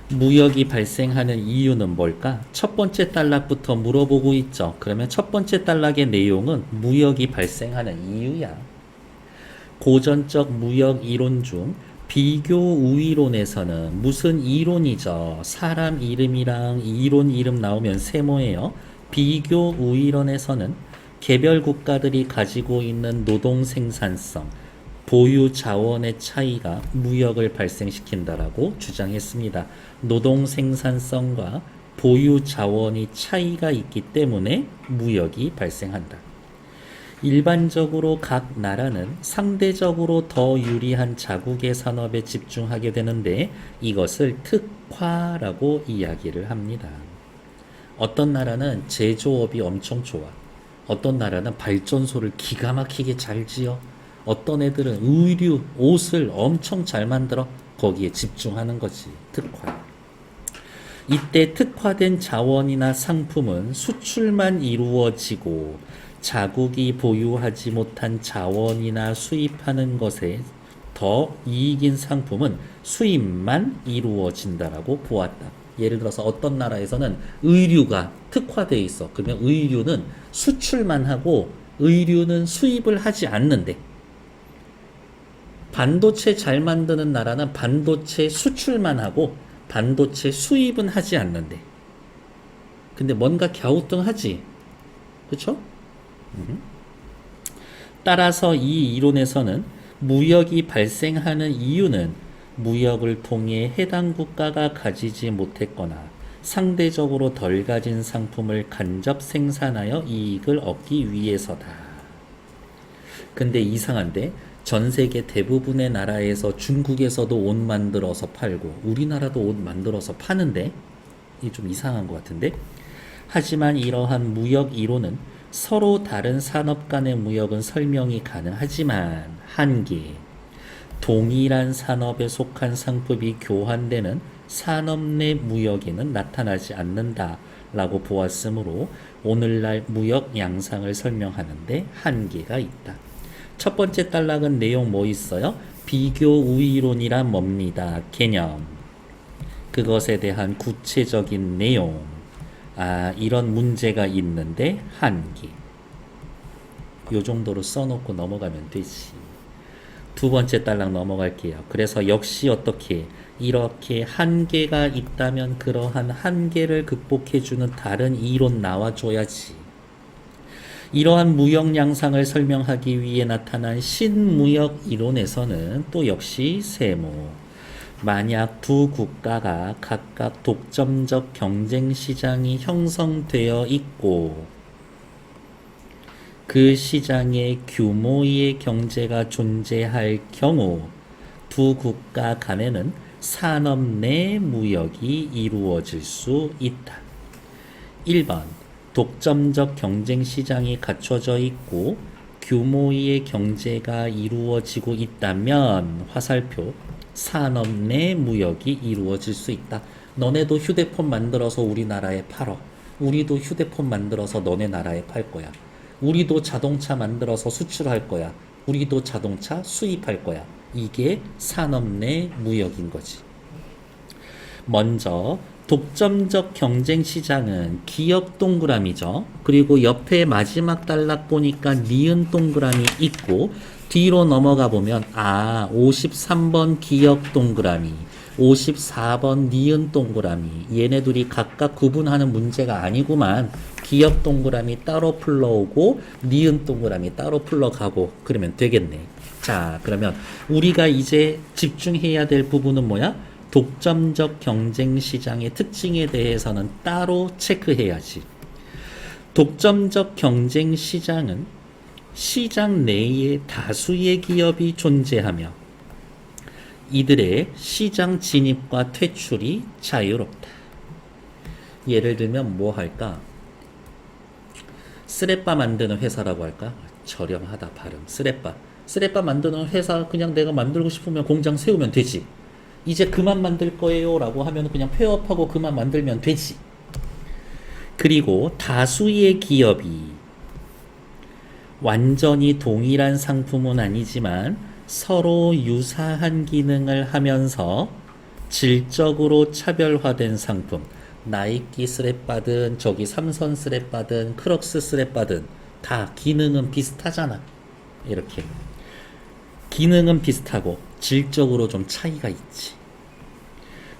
무역이 발생하는 이유는 뭘까? 첫 번째 단락부터 물어보고 있죠. 그러면 첫 번째 단락의 내용은 무역이 발생하는 이유야. 고전적 무역 이론 중 비교 우위론에서는 무슨 이론이죠? 사람 이름이랑 이론 이름 나오면 세모예요. 비교 우위론에서는 개별 국가들이 가지고 있는 노동 생산성, 보유 자원의 차이가 무역을 발생시킨다라고 주장했습니다. 노동 생산성과 보유 자원이 차이가 있기 때문에 무역이 발생한다. 일반적으로 각 나라는 상대적으로 더 유리한 자국의 산업에 집중하게 되는데 이것을 특화라고 이야기를 합니다. 어떤 나라는 제조업이 엄청 좋아. 어떤 나라는 발전소를 기가 막히게 잘 지어. 어떤 애들은 의류, 옷을 엄청 잘 만들어. 거기에 집중하는 거지. 특화. 이때 특화된 자원이나 상품은 수출만 이루어지고 자국이 보유하지 못한 자원이나 수입하는 것에 더 이익인 상품은 수입만 이루어진다라고 보았다. 예를 들어서 어떤 나라에서는 의류가 특화되어 있어. 그러면 의류는 수출만 하고 의류는 수입을 하지 않는데, 반도체 잘 만드는 나라는 반도체 수출만 하고 반도체 수입은 하지 않는데, 근데 뭔가 갸우뚱하지. 그쵸? 따라서 이 이론에서는 무역이 발생하는 이유는 무역을 통해 해당 국가가 가지지 못했거나 상대적으로 덜 가진 상품을 간접 생산하여 이익을 얻기 위해서다. 근데 이상한데 전 세계 대부분의 나라에서 중국에서도 옷 만들어서 팔고 우리나라도 옷 만들어서 파는데 이게 좀 이상한 것 같은데. 하지만 이러한 무역 이론은 서로 다른 산업 간의 무역은 설명이 가능하지만 한계, 동일한 산업에 속한 상품이 교환되는 산업 내 무역에는 나타나지 않는다 라고 보았으므로 오늘날 무역 양상을 설명하는데 한계가 있다. 첫 번째 단락은 내용 뭐 있어요? 비교 우위론이란 뭡니다. 개념, 그것에 대한 구체적인 내용, 이런 문제가 있는데 한계. 요 정도로 써놓고 넘어가면 되지. 두 번째 단락 넘어갈게요. 그래서 역시 어떻게 이렇게 한계가 있다면 그러한 한계를 극복해주는 다른 이론 나와줘야지. 이러한 무역 양상을 설명하기 위해 나타난 신무역 이론에서는 또 역시 세모, 만약 두 국가가 각각 독점적 경쟁 시장이 형성되어 있고 그 시장에 규모의 경제가 존재할 경우 두 국가 간에는 산업 내 무역이 이루어질 수 있다. 1번, 독점적 경쟁 시장이 갖춰져 있고 규모의 경제가 이루어지고 있다면 화살표, 산업 내 무역이 이루어질 수 있다. 너네도 휴대폰 만들어서 우리나라에 팔어. 우리도 휴대폰 만들어서 너네 나라에 팔 거야. 우리도 자동차 만들어서 수출할 거야. 우리도 자동차 수입할 거야. 이게 산업 내 무역인 거지. 먼저 독점적 경쟁 시장은 기업 동그라미죠. 그리고 옆에 마지막 단락 보니까 니은 동그라미 있고 뒤로 넘어가 보면 53번 기업 동그라미, 54번 니은 동그라미, 얘네들이 각각 구분하는 문제가 아니구만. 기업 동그라미 따로 풀러오고 니은 동그라미 따로 풀러가고 그러면 되겠네. 자, 그러면 우리가 이제 집중해야 될 부분은 뭐야? 독점적 경쟁 시장의 특징에 대해서는 따로 체크해야지. 독점적 경쟁 시장은 시장 내에 다수의 기업이 존재하며 이들의 시장 진입과 퇴출이 자유롭다. 예를 들면 뭐 할까? 쓰레빠 만드는 회사라고 할까? 저렴하다 발음. 쓰레빠 만드는 회사 그냥 내가 만들고 싶으면 공장 세우면 되지. 이제 그만 만들 거예요 라고 하면 그냥 폐업하고 그만 만들면 되지. 그리고 다수의 기업이 완전히 동일한 상품은 아니지만 서로 유사한 기능을 하면서 질적으로 차별화된 상품, 나이키 스랩받은 저기 삼선 스랩받은 크록스 스랩받은 다 기능은 비슷하잖아. 이렇게 기능은 비슷하고 질적으로 좀 차이가 있지.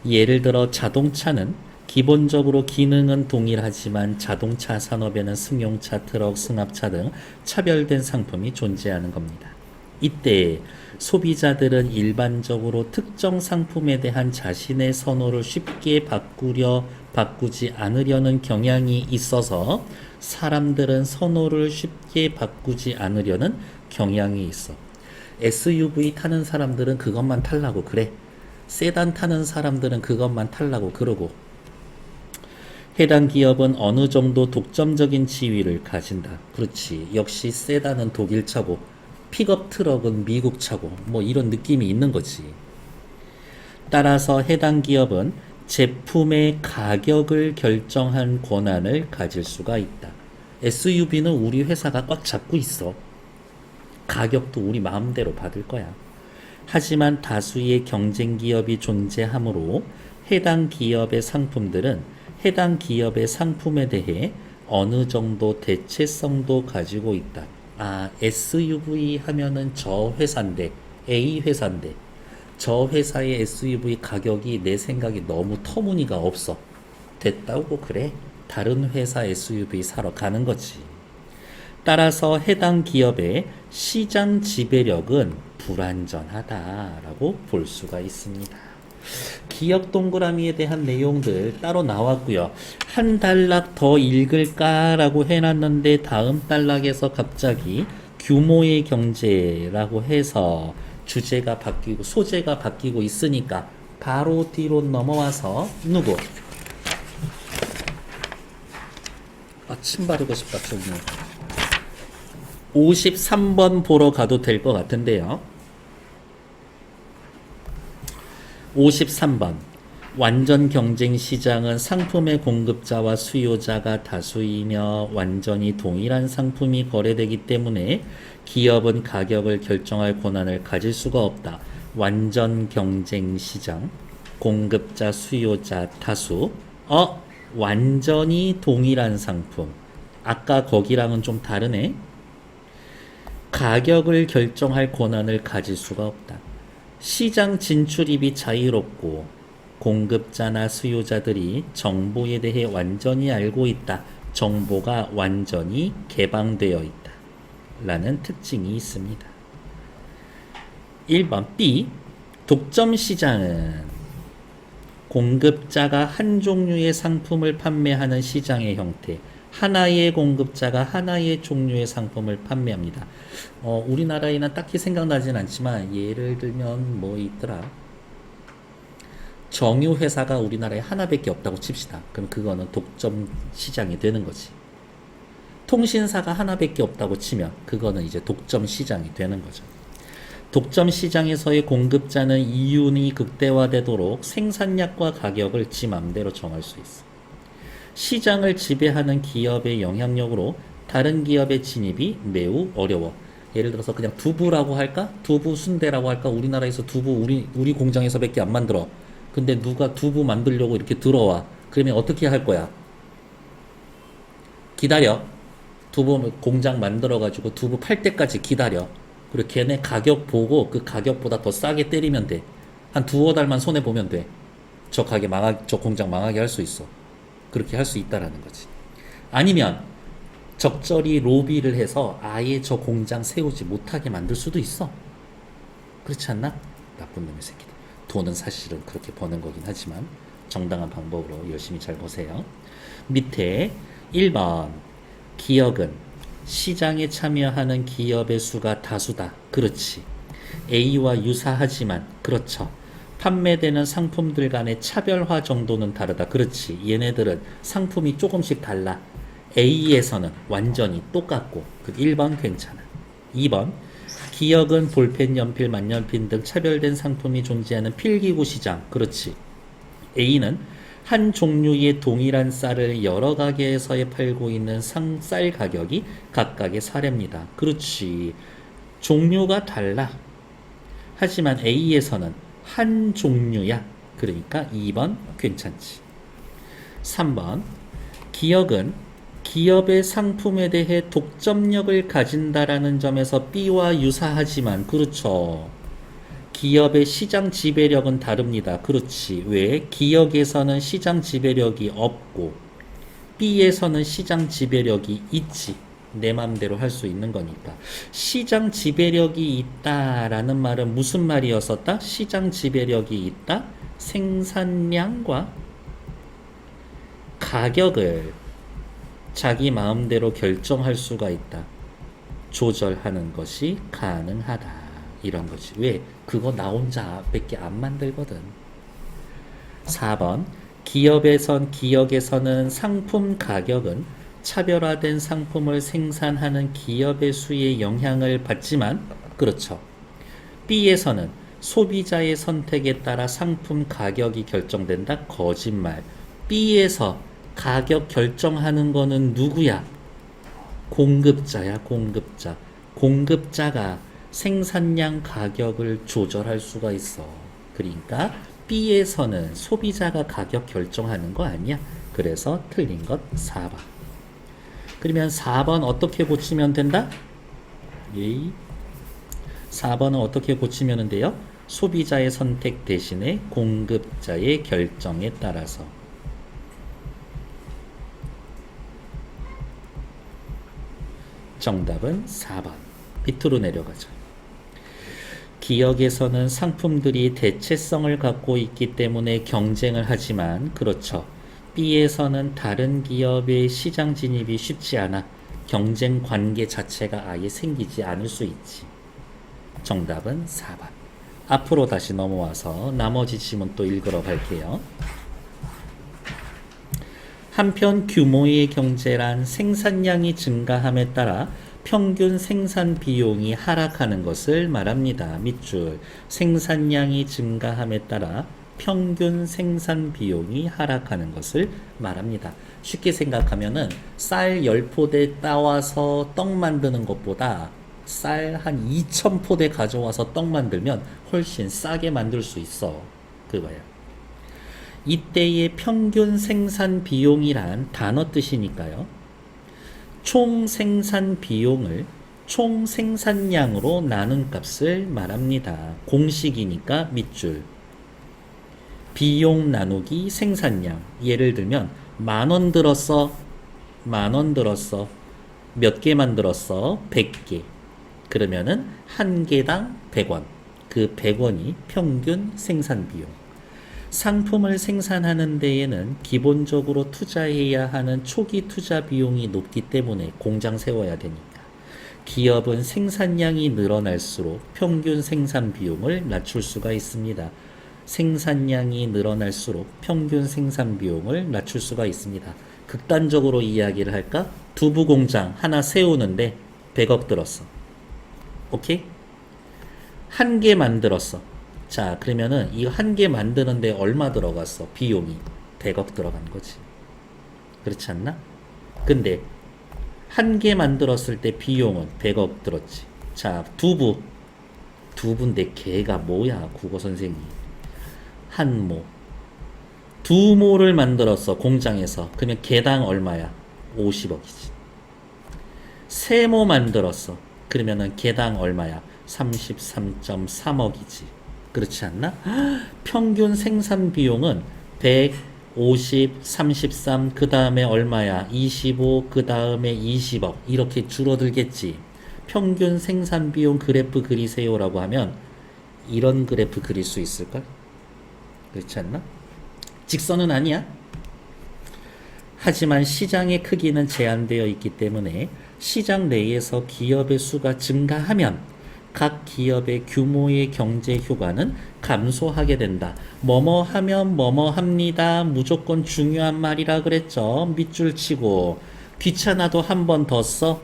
예를 들어 자동차는 기본적으로 기능은 동일하지만 자동차 산업에는 승용차, 트럭, 승합차 등 차별된 상품이 존재하는 겁니다. 이때 소비자들은 일반적으로 특정 상품에 대한 자신의 선호를 쉽게 바꾸지 않으려는 경향이 있어서 사람들은 선호를 쉽게 바꾸지 않으려는 경향이 있어. SUV 타는 사람들은 그것만 타려고 그래. 세단 타는 사람들은 그것만 타려고 그러고, 해당 기업은 어느 정도 독점적인 지위를 가진다. 그렇지. 역시 세단은 독일 차고 픽업 트럭은 미국 차고 뭐 이런 느낌이 있는 거지. 따라서 해당 기업은 제품의 가격을 결정한 권한을 가질 수가 있다. SUV는 우리 회사가 꽉 잡고 있어. 가격도 우리 마음대로 받을 거야. 하지만 다수의 경쟁 기업이 존재하므로 해당 기업의 상품들은 해당 기업의 상품에 대해 어느 정도 대체성도 가지고 있다. 아, SUV 하면은 저 회사인데, A 회사인데, 저 회사의 SUV 가격이 내 생각에 너무 터무니가 없어. 됐다고 그래. 다른 회사 SUV 사러 가는 거지. 따라서 해당 기업의 시장 지배력은 불완전하다라고 볼 수가 있습니다. 기억 동그라미에 대한 내용들 따로 나왔고요. 한 단락 더 읽을까라고 해놨는데 다음 단락에서 갑자기 규모의 경제라고 해서 주제가 바뀌고 소재가 바뀌고 있으니까 바로 뒤로 넘어와서 누구? 침 바르고 싶다. 53번 보러 가도 될 것 같은데요. 53번. 완전 경쟁 시장은 상품의 공급자와 수요자가 다수이며 완전히 동일한 상품이 거래되기 때문에 기업은 가격을 결정할 권한을 가질 수가 없다. 완전 경쟁 시장, 공급자, 수요자, 다수. 완전히 동일한 상품. 아까 거기랑은 좀 다르네. 가격을 결정할 권한을 가질 수가 없다. 시장 진출입이 자유롭고 공급자나 수요자들이 정보에 대해 완전히 알고 있다. 정보가 완전히 개방되어 있다. 라는 특징이 있습니다. 1번 B. 독점 시장은 공급자가 한 종류의 상품을 판매하는 시장의 형태. 하나의 공급자가 하나의 종류의 상품을 판매합니다. 우리나라에는 딱히 생각나진 않지만 예를 들면 뭐 있더라. 정유회사가 우리나라에 하나밖에 없다고 칩시다. 그럼 그거는 독점 시장이 되는 거지. 통신사가 하나밖에 없다고 치면 그거는 이제 독점 시장이 되는 거죠. 독점 시장에서의 공급자는 이윤이 극대화되도록 생산량과 가격을 지 맘대로 정할 수 있어. 시장을 지배하는 기업의 영향력으로 다른 기업의 진입이 매우 어려워. 예를 들어서 그냥 두부라고 할까? 두부 순대라고 할까? 우리나라에서 두부 우리 공장에서밖에 안 만들어. 근데 누가 두부 만들려고 이렇게 들어와. 그러면 어떻게 할 거야? 기다려. 두부 공장 만들어가지고 두부 팔 때까지 기다려. 그리고 걔네 가격 보고 그 가격보다 더 싸게 때리면 돼. 한 두어 달만 손해보면 돼. 저 공장 망하게 할 수 있어. 그렇게 할 수 있다라는 거지. 아니면 적절히 로비를 해서 아예 저 공장 세우지 못하게 만들 수도 있어. 그렇지 않나? 나쁜 놈의 새끼들. 돈은 사실은 그렇게 버는 거긴 하지만 정당한 방법으로 열심히 잘 보세요. 밑에 1번. 기업은 시장에 참여하는 기업의 수가 다수다. 그렇지. A와 유사하지만 그렇죠. 판매되는 상품들 간의 차별화 정도는 다르다. 그렇지. 얘네들은 상품이 조금씩 달라. A에서는 완전히 똑같고 그 1번 괜찮아. 2번. 기억은 볼펜, 연필, 만년필 등 차별된 상품이 존재하는 필기구 시장. 그렇지. A는 한 종류의 동일한 쌀을 여러 가게에서 팔고 있는 쌀 가격이 각각의 사례입니다. 그렇지. 종류가 달라. 하지만 A에서는 한 종류야. 그러니까 2번 괜찮지. 3번 기역은 기업의 상품에 대해 독점력을 가진다라는 점에서 B와 유사하지만 그렇죠. 기업의 시장 지배력은 다릅니다. 그렇지. 왜? 기역에서는 시장 지배력이 없고 B에서는 시장 지배력이 있지. 내 맘대로 할 수 있는 거니까. 시장 지배력이 있다라는 말은 무슨 말이었었다? 시장 지배력이 있다? 생산량과 가격을 자기 마음대로 결정할 수가 있다. 조절하는 것이 가능하다. 이런 거지. 왜? 그거 나 혼자밖에 안 만들거든. 4번 기역에서는 상품 가격은 차별화된 상품을 생산하는 기업의 수에 영향을 받지만 그렇죠. B에서는 소비자의 선택에 따라 상품 가격이 결정된다. 거짓말. B에서 가격 결정하는 거는 누구야? 공급자야, 공급자. 공급자가 생산량 가격을 조절할 수가 있어. 그러니까 B에서는 소비자가 가격 결정하는 거 아니야. 그래서 틀린 것 4번. 그러면 4번 어떻게 고치면 된다? 4번은 어떻게 고치면 돼요? 소비자의 선택 대신에 공급자의 결정에 따라서. 정답은 4번. 밑으로 내려가죠. 기역에서는 상품들이 대체성을 갖고 있기 때문에 경쟁을 하지만 그렇죠. B에서는 다른 기업의 시장 진입이 쉽지 않아 경쟁 관계 자체가 아예 생기지 않을 수 있지. 정답은 4번. 앞으로 다시 넘어와서 나머지 지문 또 읽으러 갈게요. 한편 규모의 경제란 생산량이 증가함에 따라 평균 생산 비용이 하락하는 것을 말합니다. 밑줄. 생산량이 증가함에 따라 평균 생산 비용이 하락하는 것을 말합니다. 쉽게 생각하면은 쌀 10포대 따와서 떡 만드는 것보다 쌀 한 2,000포대 가져와서 떡 만들면 훨씬 싸게 만들 수 있어. 그거야. 이때의 평균 생산 비용이란 단어 뜻이니까요. 총 생산 비용을 총 생산량으로 나눈 값을 말합니다. 공식이니까 밑줄. 비용 나누기 생산량. 예를 들면 10,000원 들었어. 10,000원 들었어. 몇 개 만들었어? 100개. 그러면은 한 개당 100원. 그 100원이 평균 생산 비용. 상품을 생산하는 데에는 기본적으로 투자해야 하는 초기 투자 비용이 높기 때문에 공장 세워야 되니까 기업은 생산량이 늘어날수록 평균 생산 비용을 낮출 수가 있습니다. 생산량이 늘어날수록 평균 생산 비용을 낮출 수가 있습니다. 극단적으로 이야기를 할까? 두부 공장 하나 세우는데 100억 들었어. 오케이? 한 개 만들었어. 자, 그러면은 이 한 개 만드는데 얼마 들어갔어? 비용이 100억 들어간 거지. 그렇지 않나? 근데 한 개 만들었을 때 비용은 100억 들었지. 자, 두부인데 개가 뭐야? 국어 선생님. 한 모. 두 모를 만들었어. 공장에서. 그러면 개당 얼마야? 50억이지. 세 모 만들었어. 그러면은 개당 얼마야? 33.3억이지. 그렇지 않나? 평균 생산 비용은 100, 50, 33, 그 다음에 얼마야? 25, 그 다음에 20억. 이렇게 줄어들겠지. 평균 생산 비용 그래프 그리세요라고 하면 이런 그래프 그릴 수 있을까? 그렇지 않나? 직선은 아니야. 하지만 시장의 크기는 제한되어 있기 때문에 시장 내에서 기업의 수가 증가하면 각 기업의 규모의 경제 효과는 감소하게 된다. 뭐뭐 하면 뭐뭐 합니다. 무조건 중요한 말이라 그랬죠. 밑줄 치고 귀찮아도 한 번 더 써.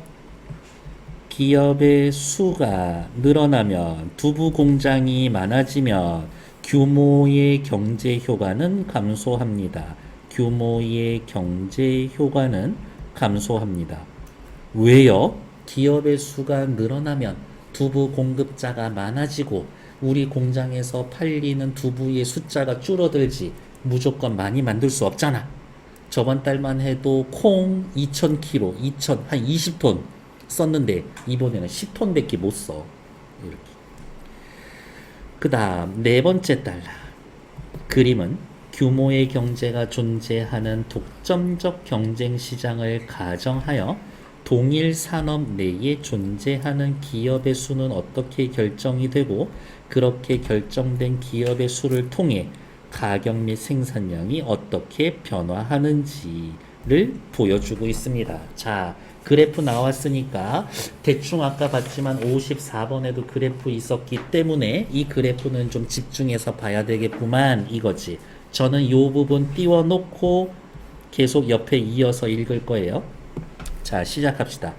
기업의 수가 늘어나면 두부 공장이 많아지면 규모의 경제 효과는 감소합니다. 규모의 경제 효과는 감소합니다. 왜요? 기업의 수가 늘어나면 두부 공급자가 많아지고 우리 공장에서 팔리는 두부의 숫자가 줄어들지 무조건 많이 만들 수 없잖아. 저번 달만 해도 콩 2,000kg, 한 20톤 썼는데 이번에는 10톤밖에 못 써. 이렇게. 그 다음 네 번째 달라. 그림은 규모의 경제가 존재하는 독점적 경쟁 시장을 가정하여 동일 산업 내에 존재하는 기업의 수는 어떻게 결정이 되고 그렇게 결정된 기업의 수를 통해 가격 및 생산량이 어떻게 변화하는지를 보여주고 있습니다. 자, 그래프 나왔으니까 대충 아까 봤지만 54번에도 그래프 있었기 때문에 이 그래프는 좀 집중해서 봐야 되겠구만 이거지. 저는 이 부분 띄워놓고 계속 옆에 이어서 읽을 거예요. 자, 시작합시다.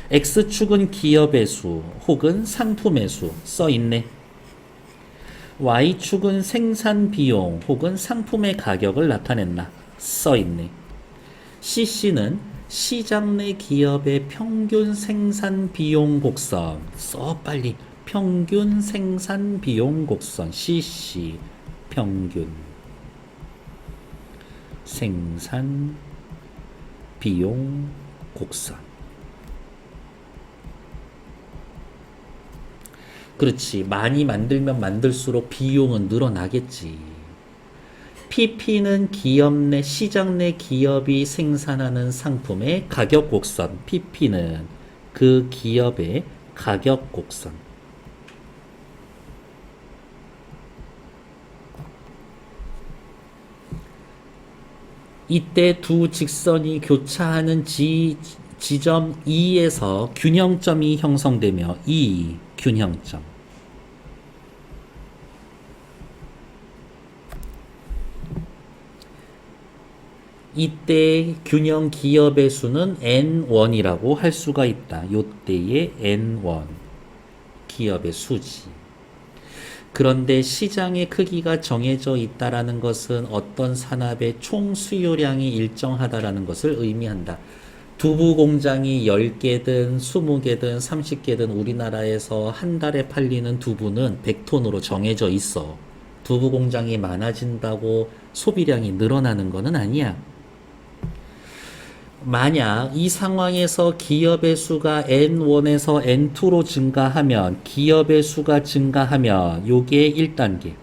X축은 기업의 수 혹은 상품의 수 써있네. Y축은 생산 비용 혹은 상품의 가격을 나타냈나 써있네. CC는 시장 내 기업의 평균 생산 비용 곡선 써 빨리. 평균 생산 비용 곡선 CC 평균 생산 비용 곡선. 그렇지. 많이 만들면 만들수록 비용은 늘어나겠지. PP는 기업 내 시장 내 기업이 생산하는 상품의 가격 곡선. PP는 그 기업의 가격 곡선. 이때 두 직선이 교차하는 지점 E에서 균형점이 형성되며 E 균형점. 이때 균형 기업의 수는 N1이라고 할 수가 있다. 요때의 N1 기업의 수지. 그런데 시장의 크기가 정해져 있다라는 것은 어떤 산업의 총 수요량이 일정하다라는 것을 의미한다. 두부 공장이 10개든 20개든 30개든 우리나라에서 한 달에 팔리는 두부는 100톤으로 정해져 있어. 두부 공장이 많아진다고 소비량이 늘어나는 것은 아니야. 만약 이 상황에서 기업의 수가 N1에서 N2로 증가하면 기업의 수가 증가하면 요게 1단계.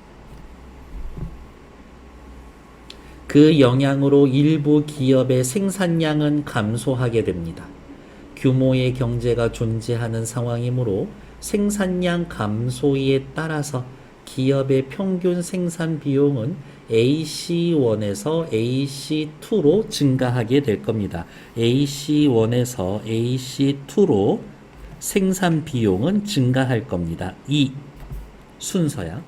그 영향으로 일부 기업의 생산량은 감소하게 됩니다. 규모의 경제가 존재하는 상황이므로 생산량 감소에 따라서 기업의 평균 생산 비용은 AC1에서 AC2로 증가하게 될 겁니다. AC1에서 AC2로 생산 비용은 증가할 겁니다. 이 순서야.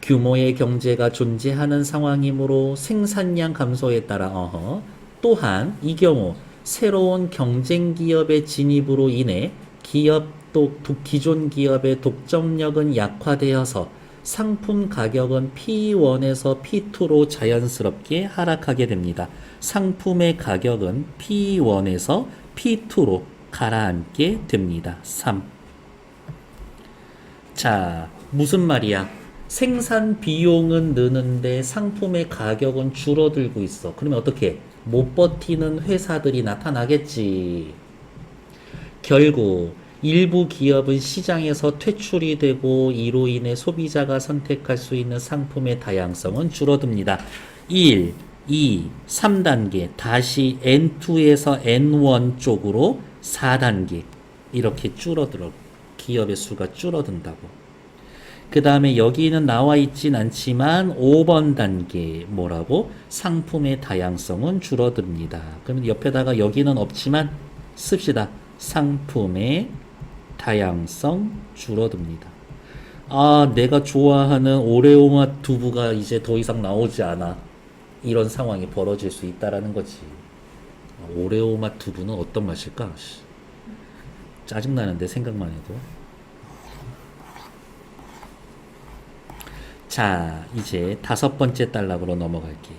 규모의 경제가 존재하는 상황이므로 생산량 감소에 따라 또한 이 경우 새로운 경쟁 기업의 진입으로 인해 기존 기업의 독점력은 약화되어서 상품 가격은 P1에서 P2로 자연스럽게 하락하게 됩니다. 상품의 가격은 P1에서 P2로 가라앉게 됩니다. 3. 자, 무슨 말이야? 생산 비용은 느는데 상품의 가격은 줄어들고 있어. 그러면 어떻게? 못 버티는 회사들이 나타나겠지. 결국 일부 기업은 시장에서 퇴출이 되고 이로 인해 소비자가 선택할 수 있는 상품의 다양성은 줄어듭니다. 1, 2, 3단계 다시 N2에서 N1 쪽으로 4단계 이렇게 줄어들어. 기업의 수가 줄어든다고. 그 다음에 여기는 나와 있진 않지만 5번 단계 뭐라고? 상품의 다양성은 줄어듭니다. 그러면 옆에다가 여기는 없지만 씁시다. 상품의 다양성 줄어듭니다. 아, 내가 좋아하는 오레오 맛 두부가 이제 더 이상 나오지 않아. 이런 상황이 벌어질 수 있다라는 거지. 오레오 맛 두부는 어떤 맛일까? 짜증나는데 생각만 해도. 자, 이제 5번째 단락으로 넘어갈게요.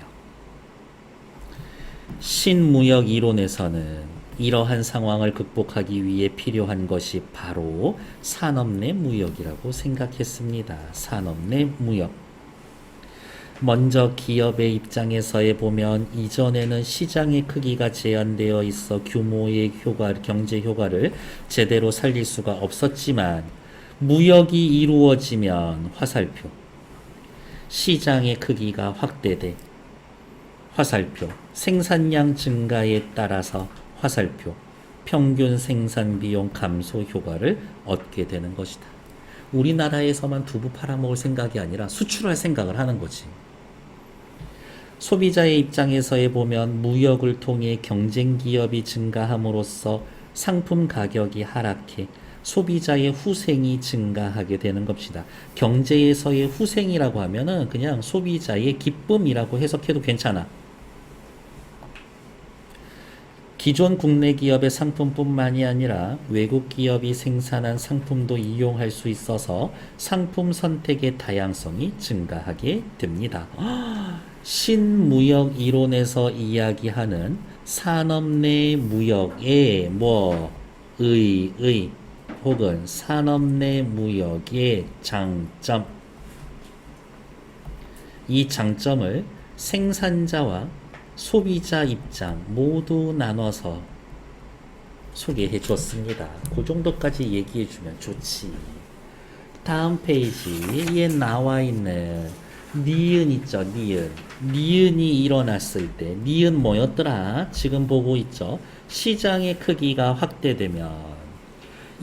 신무역 이론에서는 이러한 상황을 극복하기 위해 필요한 것이 바로 산업 내 무역이라고 생각했습니다. 산업 내 무역. 먼저 기업의 입장에서에 보면 이전에는 시장의 크기가 제한되어 있어 규모의 경제 효과를 제대로 살릴 수가 없었지만 무역이 이루어지면 화살표, 시장의 크기가 확대돼 화살표, 생산량 증가에 따라서 화살표, 평균 생산 비용 감소 효과를 얻게 되는 것이다. 우리나라에서만 두부 팔아먹을 생각이 아니라 수출할 생각을 하는 거지. 소비자의 입장에서에 보면 무역을 통해 경쟁 기업이 증가함으로써 상품 가격이 하락해 소비자의 후생이 증가하게 되는 것이다. 경제에서의 후생이라고 하면은 그냥 소비자의 기쁨이라고 해석해도 괜찮아. 기존 국내 기업의 상품뿐만이 아니라 외국 기업이 생산한 상품도 이용할 수 있어서 상품 선택의 다양성이 증가하게 됩니다. 신무역 이론에서 이야기하는 산업 내 무역의 혹은 산업 내 무역의 장점, 이 장점을 생산자와 소비자 입장 모두 나눠서 소개해 줬습니다. 그 정도까지 얘기해 주면 좋지. 다음 페이지에 나와 있는 니은 있죠, 니은. 니은이 일어났을 때, 니은 뭐였더라? 지금 보고 있죠? 시장의 크기가 확대되면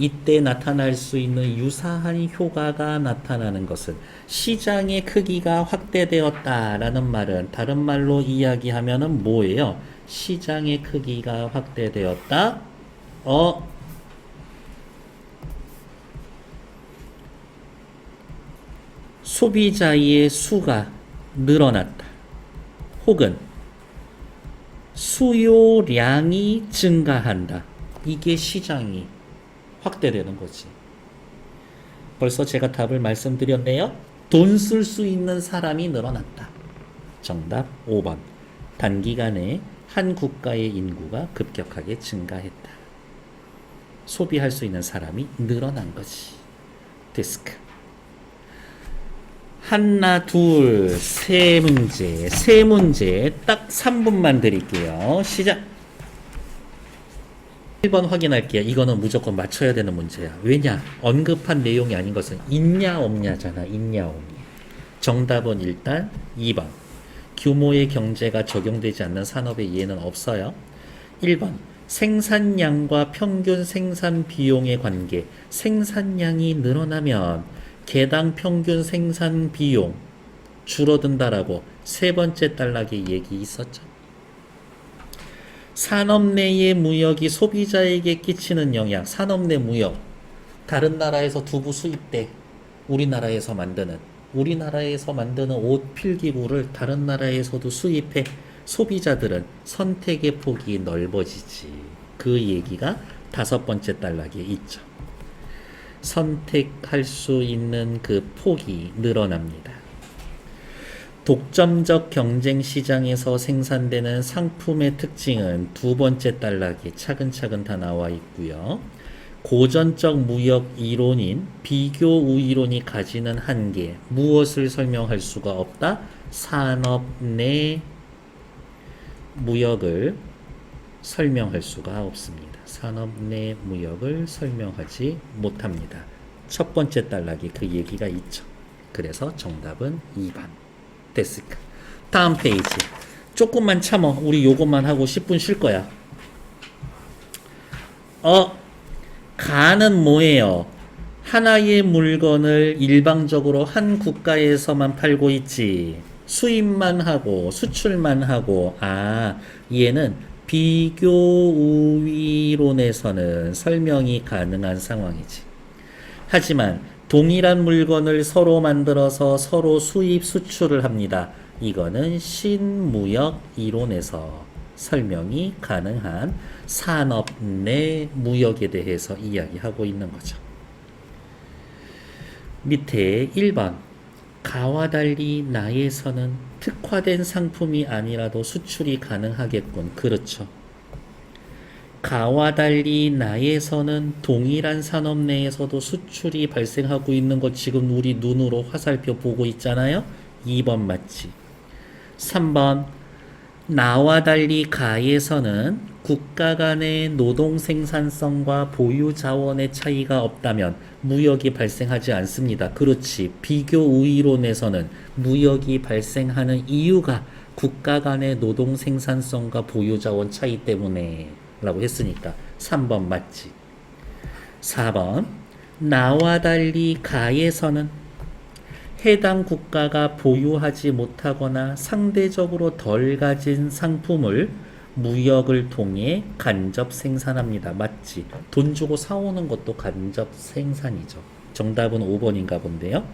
이때 나타날 수 있는 유사한 효과가 나타나는 것은 시장의 크기가 확대되었다라는 말은 다른 말로 이야기하면은 뭐예요? 시장의 크기가 확대되었다. 소비자의 수가 늘어났다. 혹은 수요량이 증가한다. 이게 시장이 확대되는 거지. 벌써 제가 답을 말씀드렸네요. 돈 쓸 수 있는 사람이 늘어났다. 정답 5번. 단기간에 한 국가의 인구가 급격하게 증가했다. 소비할 수 있는 사람이 늘어난 거지. 디스크. 하나, 둘, 세 문제 딱 3분만 드릴게요. 시작. 1번 확인할게요. 이거는 무조건 맞춰야 되는 문제야. 왜냐? 언급한 내용이 아닌 것은 있냐 없냐잖아. 있냐 없냐. 정답은 일단 2번. 규모의 경제가 적용되지 않는 산업의 예는 없어요. 1번. 생산량과 평균 생산 비용의 관계. 생산량이 늘어나면 개당 평균 생산 비용 줄어든다라고 세 번째 단락에 얘기 있었죠. 산업 내의 무역이 소비자에게 끼치는 영향. 산업 내 무역. 다른 나라에서 두부 수입돼. 우리나라에서 만드는 옷 필기구를 다른 나라에서도 수입해. 소비자들은 선택의 폭이 넓어지지. 그 얘기가 다섯 번째 단락에 있죠. 선택할 수 있는 그 폭이 늘어납니다. 독점적 경쟁 시장에서 생산되는 상품의 특징은 두 번째 단락에 차근차근 다 나와 있고요. 고전적 무역 이론인 비교 우이론이 가지는 한계, 무엇을 설명할 수가 없다? 산업 내 무역을 설명할 수가 없습니다. 산업 내 무역을 설명하지 못합니다. 첫 번째 단락에 그 얘기가 있죠. 그래서 정답은 2번. 됐을까? 다음 페이지. 조금만 참어. 우리 요것만 하고 10분 쉴 거야. 가는 뭐예요? 하나의 물건을 일방적으로 한 국가에서만 팔고 있지. 수입만 하고 수출만 하고. 얘는 비교 우위론에서는 설명이 가능한 상황이지. 하지만 동일한 물건을 서로 만들어서 서로 수입 수출을 합니다. 이거는 신무역 이론에서 설명이 가능한 산업 내 무역에 대해서 이야기하고 있는 거죠. 밑에 1번. 가와 달리 나에서는 특화된 상품이 아니라도 수출이 가능하겠군. 그렇죠. 가와 달리 나에서는 동일한 산업 내에서도 수출이 발생하고 있는 거 지금 우리 눈으로 화살표 보고 있잖아요. 2번 맞지. 3번 나와 달리 가에서는 국가 간의 노동 생산성과 보유 자원의 차이가 없다면 무역이 발생하지 않습니다. 그렇지. 비교 우위론에서는 무역이 발생하는 이유가 국가 간의 노동 생산성과 보유 자원 차이 때문에 라고 했으니까 3번 맞지. 4번 나와 달리 가에서는 해당 국가가 보유하지 못하거나 상대적으로 덜 가진 상품을 무역을 통해 간접 생산합니다. 맞지? 돈 주고 사오는 것도 간접 생산이죠. 정답은 5번인가 본데요.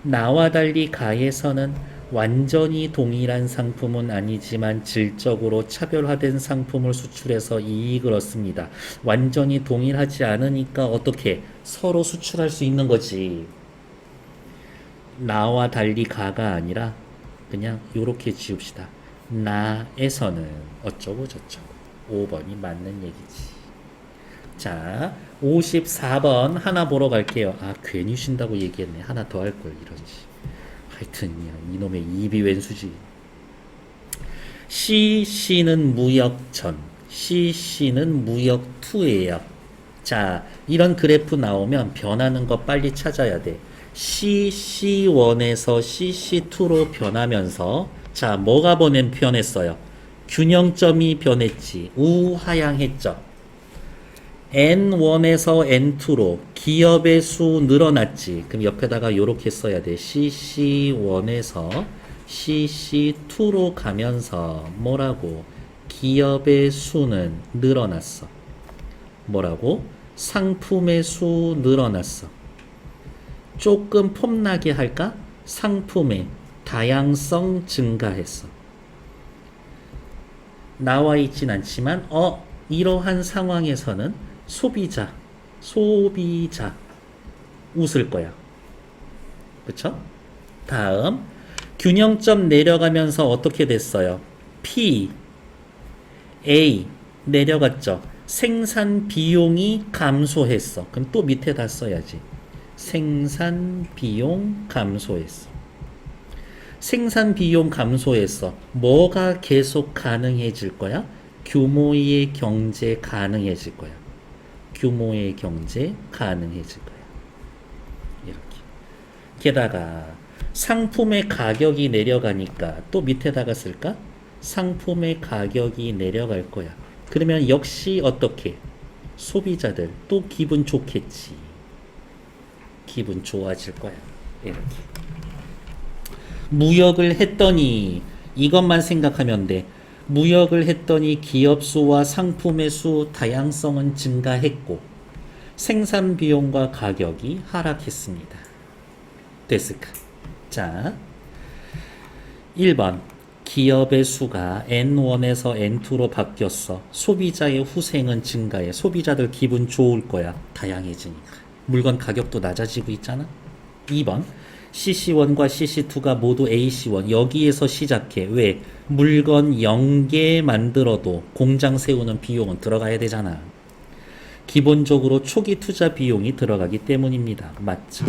나와 달리 가에서는 완전히 동일한 상품은 아니지만 질적으로 차별화된 상품을 수출해서 이익을 얻습니다. 완전히 동일하지 않으니까 어떻게 서로 수출할 수 있는 거지. 나와 달리 가가 아니라 그냥 요렇게 지읍시다. 나에서는 어쩌고 저쩌고. 5번이 맞는 얘기지. 자, 54번 하나 보러 갈게요. 아, 괜히 쉰다고 얘기했네. 하나 더 할 걸, 이런 식. 하여튼 이놈의 입이 왼수지. CC는 무역전, CC는 무역투예요. 자, 이런 그래프 나오면 변하는 거 빨리 찾아야 돼. CC1에서 CC2로 변하면서 자, 뭐가 변했어요? 균형점이 변했지. 우하향했죠. N1에서 N2로 기업의 수 늘어났지. 그럼 옆에다가 요렇게 써야 돼. CC1에서 CC2로 가면서 뭐라고? 기업의 수는 늘어났어. 뭐라고? 상품의 수 늘어났어. 조금 폼나게 할까? 상품의 다양성 증가했어. 나와 있진 않지만 이러한 상황에서는 소비자 웃을 거야. 그쵸? 다음 균형점 내려가면서 어떻게 됐어요? P, A 내려갔죠. 생산 비용이 감소했어. 그럼 또 밑에다 써야지. 생산 비용 감소했어. 생산 비용 감소했어. 뭐가 계속 가능해질 거야? 규모의 경제 가능해질 거야. 규모의 경제 가능해질 거야. 이렇게. 게다가 상품의 가격이 내려가니까 또 밑에다가 쓸까? 상품의 가격이 내려갈 거야. 그러면 역시 어떻게? 소비자들 또 기분 좋겠지. 기분 좋아질 거야. 이렇게. 무역을 했더니 이것만 생각하면 돼. 무역을 했더니 기업 수와 상품의 수 다양성은 증가했고 생산 비용과 가격이 하락했습니다. 됐을까? 자, 1번 기업의 수가 N1에서 N2로 바뀌었어. 소비자의 후생은 증가해. 소비자들 기분 좋을 거야. 다양해지니까. 물건 가격도 낮아지고 있잖아. 2번 CC1과 CC2가 모두 AC1 여기에서 시작해. 왜? 물건 0개 만들어도 공장 세우는 비용은 들어가야 되잖아. 기본적으로 초기 투자 비용이 들어가기 때문입니다. 맞죠?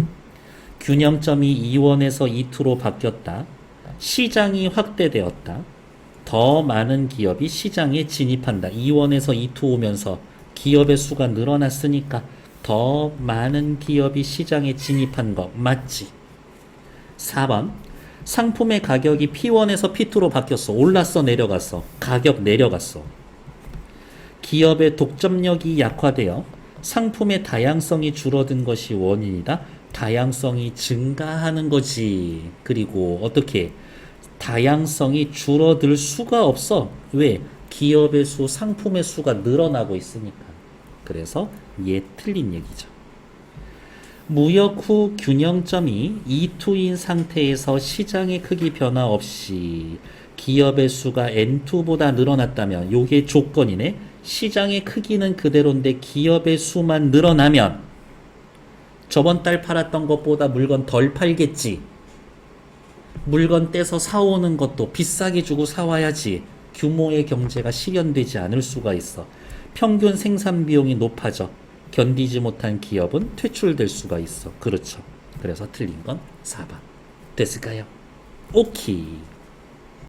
균형점이 E1에서 E2로 바뀌었다. 시장이 확대되었다. 더 많은 기업이 시장에 진입한다. E1에서 E2 오면서 기업의 수가 늘어났으니까 더 많은 기업이 시장에 진입한 거 맞지? 4번 상품의 가격이 P1에서 P2로 바뀌었어. 올랐어 내려갔어? 가격 내려갔어. 기업의 독점력이 약화되어 상품의 다양성이 줄어든 것이 원인이다. 다양성이 증가하는 거지. 그리고 어떻게? 다양성이 줄어들 수가 없어. 왜? 기업의 수, 상품의 수가 늘어나고 있으니까. 그래서 얘 틀린 얘기죠. 무역 후 균형점이 E2인 상태에서 시장의 크기 변화 없이 기업의 수가 N2보다 늘어났다면 요게 조건이네. 시장의 크기는 그대로인데 기업의 수만 늘어나면 저번 달 팔았던 것보다 물건 덜 팔겠지. 물건 떼서 사오는 것도 비싸게 주고 사와야지. 규모의 경제가 실현되지 않을 수가 있어. 평균 생산 비용이 높아져 견디지 못한 기업은 퇴출될 수가 있어. 그렇죠. 그래서 틀린 건 4번. 됐을까요? 오케이.